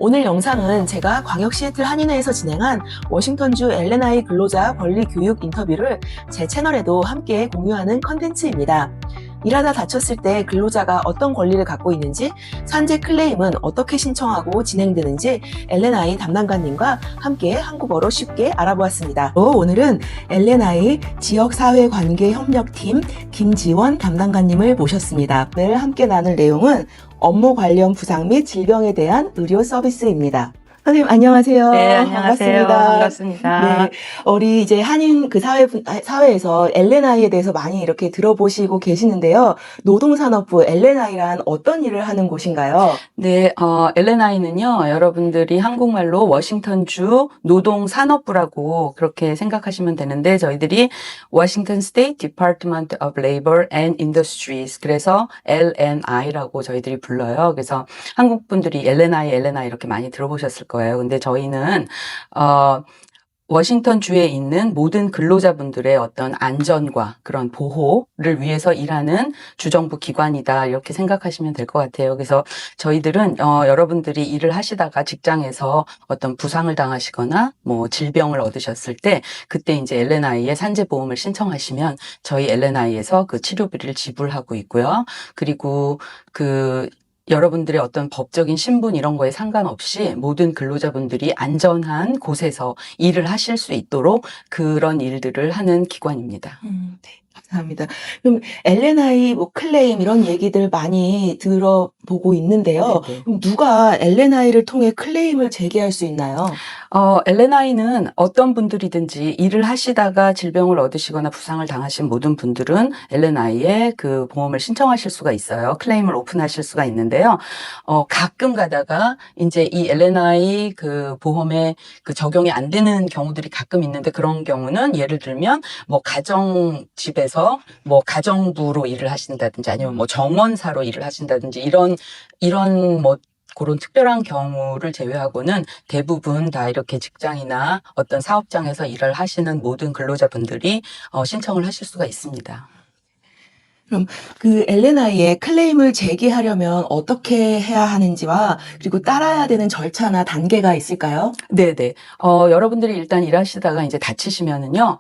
오늘 영상은 제가 광역 시애틀 한인회에서 진행한 워싱턴주 L&I 근로자 권리 교육 인터뷰를 제 채널에도 함께 공유하는 컨텐츠입니다. 일하다 다쳤을 때 근로자가 어떤 권리를 갖고 있는지, 산재 클레임은 어떻게 신청하고 진행되는지 L&I 담당관님과 함께 한국어로 쉽게 알아보았습니다. 오늘은 L&I 지역사회관계협력팀 김지원 담당관님을 모셨습니다. 오늘 함께 나눌 내용은 업무 관련 부상 및 질병에 대한 의료 서비스입니다. 선생님 안녕하세요. 네, 안녕하세요. 반갑습니다. 네, 우리 이제 한인 그 사회에서 L&I에 대해서 많이 이렇게 들어보시고 계시는데요. 노동산업부 L&I란 어떤 일을 하는 곳인가요? 네, L&I는요, 여러분들이 한국말로 워싱턴주 노동산업부라고 그렇게 생각하시면 되는데, 저희들이 Washington State Department of Labor and Industries, 그래서 L&I라고 저희들이 불러요. 그래서 한국 분들이 L&I 이렇게 많이 들어보셨을 거예요. 근데 저희는, 워싱턴 주에 있는 모든 근로자분들의 어떤 안전과 그런 보호를 위해서 일하는 주정부 기관이다, 이렇게 생각하시면 될 것 같아요. 그래서 저희들은 여러분들이 일을 하시다가 직장에서 어떤 부상을 당하시거나 뭐 질병을 얻으셨을 때 그때 이제 L&I에 산재보험을 신청하시면 저희 L&I에서 그 치료비를 지불하고 있고요. 그리고 여러분들의 어떤 법적인 신분 이런 거에 상관없이 모든 근로자분들이 안전한 곳에서 일을 하실 수 있도록 그런 일들을 하는 기관입니다. 네, 감사합니다. 그럼 L&I 뭐 클레임 이런 얘기들 많이 들어보고 있는데요. 네네. 그럼 누가 L&I를 통해 클레임을 제기할 수 있나요? L&I는 어떤 분들이든지 일을 하시다가 질병을 얻으시거나 부상을 당하신 모든 분들은 L&I에 그 보험을 신청하실 수가 있어요. 클레임을 오픈하실 수가 있는데요. 가끔 가다가 이제 이 L&I 그 보험에 그 적용이 안 되는 경우들이 가끔 있는데, 그런 경우는 예를 들면 뭐 가정집에서 뭐 가정부로 일을 하신다든지 아니면 뭐 정원사로 일을 하신다든지 이런 뭐 그런 특별한 경우를 제외하고는 대부분 다 이렇게 직장이나 어떤 사업장에서 일을 하시는 모든 근로자분들이 신청을 하실 수가 있습니다. 그럼 그 L&I에 클레임을 제기하려면 어떻게 해야 하는지와 그리고 따라야 되는 절차나 단계가 있을까요? 네네. 여러분들이 일단 일하시다가 이제 다치시면은요,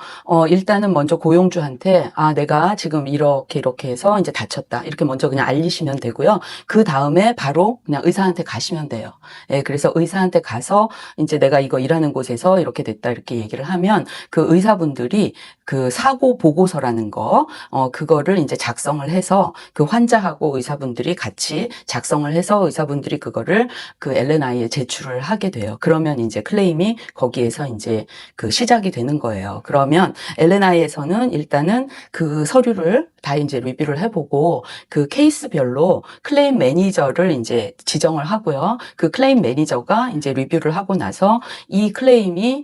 일단은 먼저 고용주한테, 내가 지금 이렇게 해서 이제 다쳤다, 이렇게 먼저 그냥 알리시면 되고요. 그 다음에 바로 그냥 의사한테 가시면 돼요. 예, 그래서 의사한테 가서 이제 내가 이거 일하는 곳에서 이렇게 됐다, 이렇게 얘기를 하면 그 의사분들이 그 사고 보고서라는 거, 그거를 이제 작성을 해서 그 환자하고 의사분들이 같이 작성을 해서 의사분들이 그거를 그 L&I에 제출을 하게 돼요. 그러면 이제 클레임이 거기에서 이제 그 시작이 되는 거예요. 그러면 L&I에서는 일단은 그 서류를 다 이제 리뷰를 해보고 그 케이스별로 클레임 매니저를 이제 지정을 하고요. 그 클레임 매니저가 이제 리뷰를 하고 나서 이 클레임이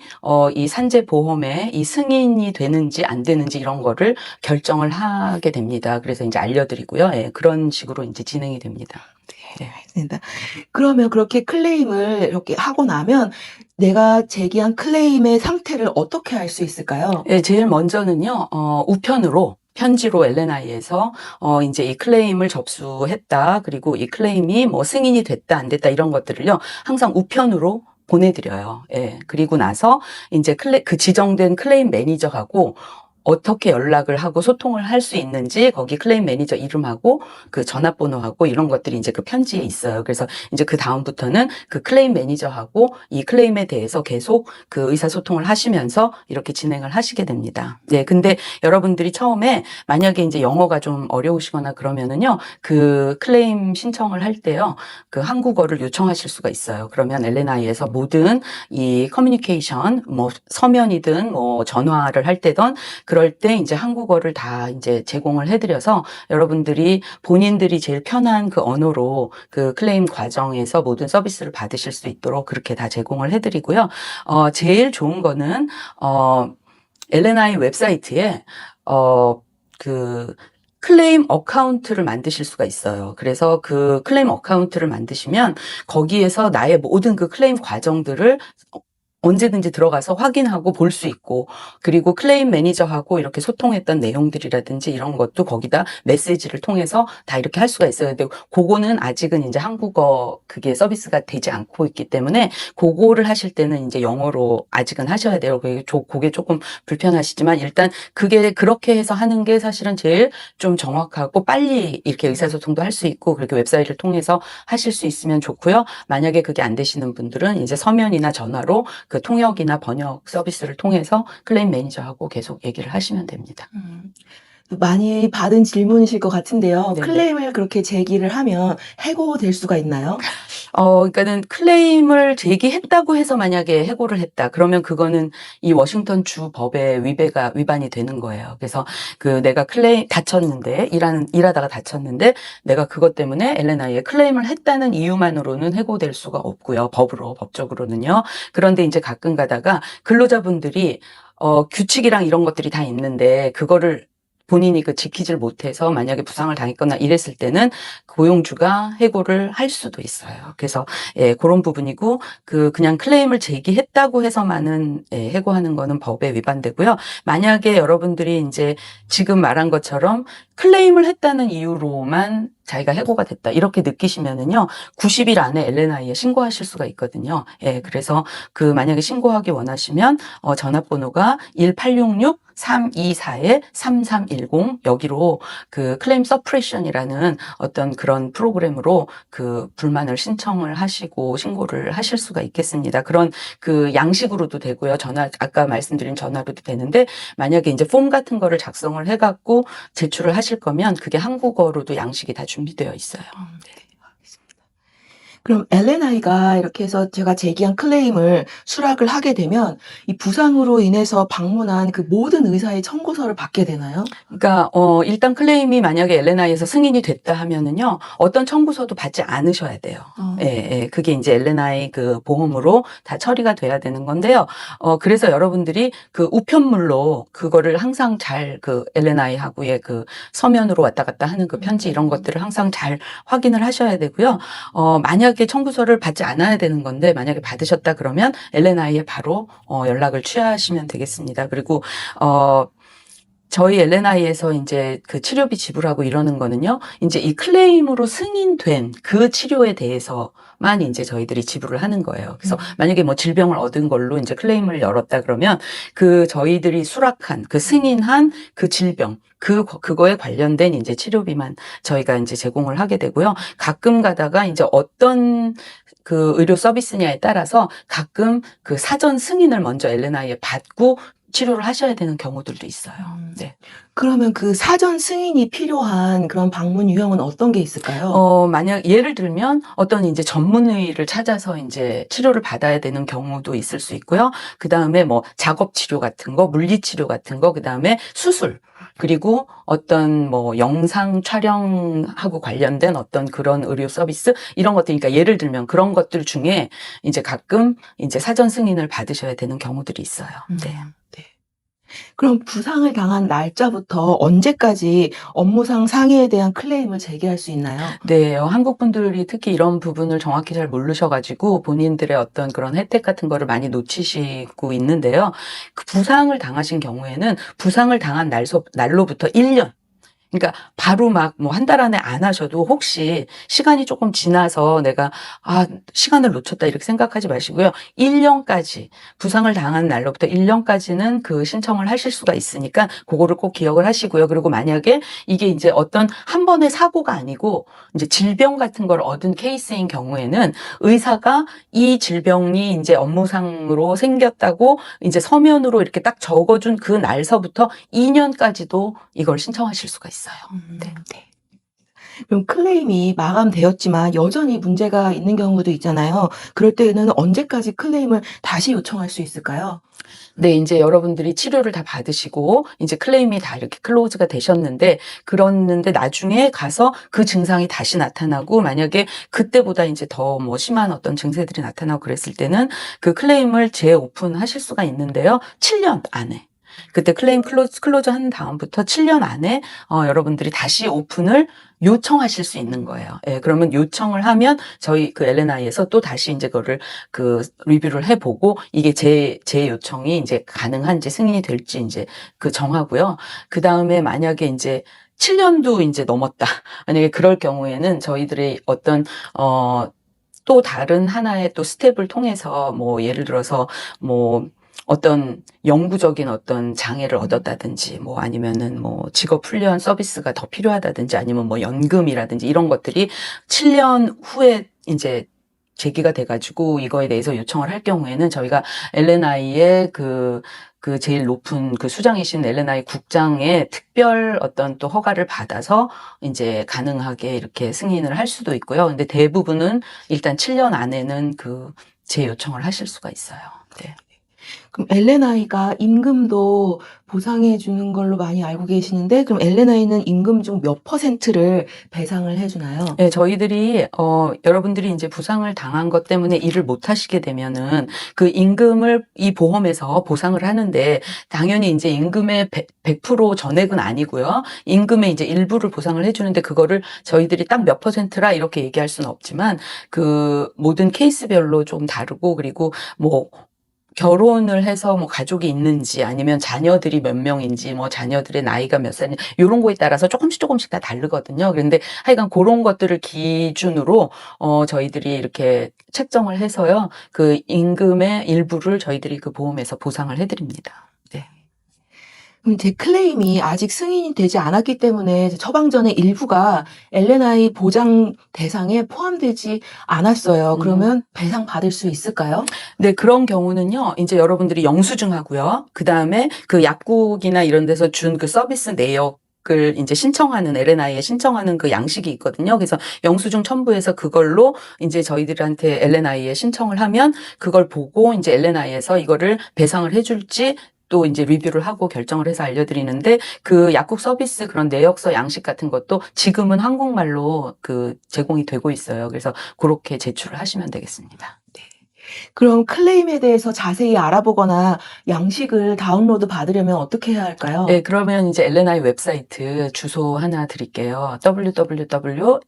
이 산재 보험에 이 승인이 되는지 안 되는지 이런 거를 결정을 하게 됩니다. 그래서 이제 알려드리고요. 예, 그런 식으로 이제 진행이 됩니다. 네, 알겠습니다. 그러면 그렇게 클레임을 이렇게 하고 나면 내가 제기한 클레임의 상태를 어떻게 알 수 있을까요? 예, 제일 먼저는요, 우편으로 편지로 L&I에서 이제 이 클레임을 접수했다, 그리고 이 클레임이 뭐 승인이 됐다 안 됐다 이런 것들을요 항상 우편으로 보내드려요. 예, 그리고 나서 이제 그 지정된 클레임 매니저하고 어떻게 연락을 하고 소통을 할 수 있는지 거기 클레임 매니저 이름하고 그 전화번호하고 이런 것들이 이제 그 편지에 있어요. 그래서 이제 그 다음부터는 그 클레임 매니저하고 이 클레임에 대해서 계속 그 의사소통을 하시면서 이렇게 진행을 하시게 됩니다. 네, 근데 여러분들이 처음에 만약에 이제 영어가 좀 어려우시거나 그러면은요, 그 클레임 신청을 할 때요, 그 한국어를 요청하실 수가 있어요. 그러면 L&I에서 모든 이 커뮤니케이션, 뭐 서면이든 뭐 전화를 할 때든 그럴 때 이제 한국어를 다 이제 제공을 해드려서 여러분들이 본인들이 제일 편한 그 언어로 그 클레임 과정에서 모든 서비스를 받으실 수 있도록 그렇게 다 제공을 해드리고요. 제일 좋은 거는, L&I 웹사이트에, 그 클레임 어카운트를 만드실 수가 있어요. 그래서 그 클레임 어카운트를 만드시면 거기에서 나의 모든 그 클레임 과정들을 언제든지 들어가서 확인하고 볼 수 있고, 그리고 클레임 매니저하고 이렇게 소통했던 내용들이라든지 이런 것도 거기다 메시지를 통해서 다 이렇게 할 수가 있어요. 근데 그거는 아직은 이제 한국어 그게 서비스가 되지 않고 있기 때문에 그거를 하실 때는 이제 영어로 아직은 하셔야 돼요. 그게 조금 불편하시지만 일단 그게 그렇게 해서 하는 게 사실은 제일 좀 정확하고 빨리 이렇게 의사소통도 할 수 있고 그렇게 웹사이트를 통해서 하실 수 있으면 좋고요. 만약에 그게 안 되시는 분들은 이제 서면이나 전화로 그 통역이나 번역 서비스를 통해서 클레임 매니저하고 계속 얘기를 하시면 됩니다. 많이 받은 질문이실 것 같은데요. 네네. 클레임을 그렇게 제기를 하면 해고될 수가 있나요? 그러니까는 클레임을 제기했다고 해서 만약에 해고를 했다. 그러면 그거는 이 워싱턴 주 법의 위반이 되는 거예요. 그래서 내가 다쳤는데, 일하다가 다쳤는데, 내가 그것 때문에 LNI에 클레임을 했다는 이유만으로는 해고될 수가 없고요. 법적으로는요. 그런데 이제 가끔 가다가 근로자분들이, 규칙이랑 이런 것들이 다 있는데, 그거를 본인이 지키질 못해서 만약에 부상을 당했거나 이랬을 때는 고용주가 해고를 할 수도 있어요. 그래서 예, 그런 부분이고 그냥 클레임을 제기했다고 해서만은 해고하는 거는 법에 위반되고요. 만약에 여러분들이 이제 지금 말한 것처럼 클레임을 했다는 이유로만 자기가 해고가 됐다 이렇게 느끼시면은요 90일 안에 LNI에 신고하실 수가 있거든요. 예, 그래서 만약에 신고하기 원하시면 전화번호가 1866-324-3310 여기로 클레임 서프레션이라는 어떤 그런 프로그램으로 불만을 신청을 하시고 신고를 하실 수가 있겠습니다. 그런 양식으로도 되고요. 아까 말씀드린 전화로도 되는데 만약에 이제 폼 같은 거를 작성을 해갖고 제출을 하실 거면 그게 한국어로도 양식이 다 준비되어 있어요. 그럼 LNI가 이렇게 해서 제가 제기한 클레임을 수락을 하게 되면 이 부상으로 인해서 방문한 그 모든 의사의 청구서를 받게 되나요? 그러니까 일단 클레임이 만약에 LNI에서 승인이 됐다 하면은요 어떤 청구서도 받지 않으셔야 돼요. 예, 그게 이제 LNI 보험으로 다 처리가 돼야 되는 건데요. 그래서 여러분들이 우편물로 그거를 항상 잘 LNI하고의 서면으로 왔다 갔다 하는 편지 이런 것들을 항상 잘 확인을 하셔야 되고요. 만약에 청구서를 받지 않아야 되는 건데 만약에 받으셨다 그러면 LNI에 바로 연락을 취하시면 되겠습니다. 그리고 저희 LNI에서 이제 치료비 지불하고 이러는 거는요, 이제 이 클레임으로 승인된 그 치료에 대해서만 이제 저희들이 지불을 하는 거예요. 그래서 만약에 질병을 얻은 걸로 이제 클레임을 열었다 그러면 저희들이 수락한 승인한 질병, 그거에 관련된 이제 치료비만 저희가 이제 제공을 하게 되고요. 가끔 가다가 이제 어떤 의료 서비스냐에 따라서 가끔 사전 승인을 먼저 LNI에 받고 치료를 하셔야 되는 경우들도 있어요. 네. 그러면 사전 승인이 필요한 그런 방문 유형은 어떤 게 있을까요? 만약 예를 들면 어떤 이제 전문의를 찾아서 이제 치료를 받아야 되는 경우도 있을 수 있고요. 그 다음에 작업 치료 같은 거, 물리 치료 같은 거, 그 다음에 수술. 그리고 어떤 영상 촬영하고 관련된 어떤 그런 의료 서비스 이런 것들, 그러니까 예를 들면 그런 것들 중에 이제 가끔 이제 사전 승인을 받으셔야 되는 경우들이 있어요. 네. 그럼 부상을 당한 날짜부터 언제까지 업무상 상해에 대한 클레임을 제기할 수 있나요? 네, 한국 분들이 특히 이런 부분을 정확히 잘 모르셔가지고 본인들의 어떤 그런 혜택 같은 거를 많이 놓치시고 있는데요. 부상을 당하신 경우에는 부상을 당한 날로부터 1년, 그러니까 바로 한 달 안에 안 하셔도 혹시 시간이 조금 지나서 내가 시간을 놓쳤다 이렇게 생각하지 마시고요. 1년까지 부상을 당한 날로부터 1년까지는 신청을 하실 수가 있으니까 그거를 꼭 기억을 하시고요. 그리고 만약에 이게 이제 어떤 한 번의 사고가 아니고 이제 질병 같은 걸 얻은 케이스인 경우에는 의사가 이 질병이 이제 업무상으로 생겼다고 이제 서면으로 이렇게 딱 적어준 그 날서부터 2년까지도 이걸 신청하실 수가 있어요. 네. 그럼 클레임이 마감되었지만 여전히 문제가 있는 경우도 있잖아요. 그럴 때는 언제까지 클레임을 다시 요청할 수 있을까요? 네, 이제 여러분들이 치료를 다 받으시고, 이제 클레임이 다 이렇게 클로즈가 되셨는데, 그랬는데 나중에 가서 그 증상이 다시 나타나고, 만약에 그때보다 이제 더 심한 어떤 증세들이 나타나고 그랬을 때는 클레임을 재오픈하실 수가 있는데요. 7년 안에. 그때 클레임 클로즈 한 다음부터 7년 안에 여러분들이 다시 오픈을 요청하실 수 있는 거예요. 예, 그러면 요청을 하면 저희 그 L&I에서 또 다시 이제 그거를 그 리뷰를 해보고 이게 제 요청이 이제 가능한지 승인이 될지 이제 그 정하고요. 그 다음에 만약에 이제 7년도 이제 넘었다. 만약에 그럴 경우에는 저희들의 어떤 또 다른 하나의 또 스텝을 통해서 뭐 예를 들어서 뭐 어떤 영구적인 어떤 장애를 얻었다든지 뭐 아니면은 뭐 직업 훈련 서비스가 더 필요하다든지 아니면 뭐 연금이라든지 이런 것들이 7년 후에 이제 제기가 돼가지고 이거에 대해서 요청을 할 경우에는 저희가 L&I의 그 제일 높은 그 수장이신 L&I 국장의 특별 어떤 또 허가를 받아서 이제 가능하게 이렇게 승인을 할 수도 있고요. 근데 대부분은 일단 7년 안에는 그 재요청을 하실 수가 있어요. 네. 그럼 L&I가 임금도 보상해 주는 걸로 많이 알고 계시는데 그럼 L&I는 임금 중 몇 %를 배상을 해 주나요? 네, 저희들이 여러분들이 이제 부상을 당한 것 때문에 일을 못 하시게 되면은 그 임금을 이 보험에서 보상을 하는데 당연히 이제 임금의 100% 전액은 아니고요. 임금의 이제 일부를 보상을 해주는데 그거를 저희들이 딱 몇 %라 이렇게 얘기할 수는 없지만 그 모든 케이스별로 좀 다르고 그리고 뭐 결혼을 해서 뭐 가족이 있는지 아니면 자녀들이 몇 명인지 뭐 자녀들의 나이가 몇 살인지 이런 거에 따라서 조금씩 다 다르거든요. 그런데 하여간 그런 것들을 기준으로 저희들이 이렇게 책정을 해서요. 그 임금의 일부를 저희들이 그 보험에서 보상을 해드립니다. 네. 그럼 제 클레임이 아직 승인이 되지 않았기 때문에 처방전의 일부가 L&I 보장 대상에 포함되지 않았어요. 그러면 배상 받을 수 있을까요? 네, 그런 경우는요, 이제 여러분들이 영수증하고요. 그 다음에 그 약국이나 이런 데서 준 그 서비스 내역을 이제 신청하는 L&I에 신청하는 그 양식이 있거든요. 그래서 영수증 첨부해서 그걸로 이제 저희들한테 L&I에 신청을 하면 그걸 보고 이제 L&I에서 이거를 배상을 해줄지 또 이제 리뷰를 하고 결정을 해서 알려드리는데 그 약국 서비스 그런 내역서 양식 같은 것도 지금은 한국말로 그 제공이 되고 있어요. 그래서 그렇게 제출을 하시면 되겠습니다. 그럼 클레임에 대해서 자세히 알아보거나 양식을 다운로드 받으려면 어떻게 해야 할까요? 네, 그러면 이제 L&I 웹사이트 주소 하나 드릴게요. www.lni.wa.gov.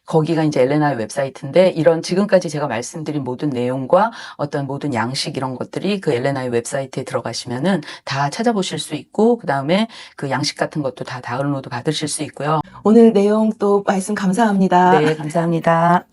거기가 이제 L&I 웹사이트인데 이런 지금까지 제가 말씀드린 모든 내용과 어떤 모든 양식 이런 것들이 그 L&I 웹사이트에 들어가시면은 다 찾아보실 수 있고 그다음에 그 양식 같은 것도 다 다운로드 받으실 수 있고요. 오늘 내용 또 말씀 감사합니다. 네, 감사합니다.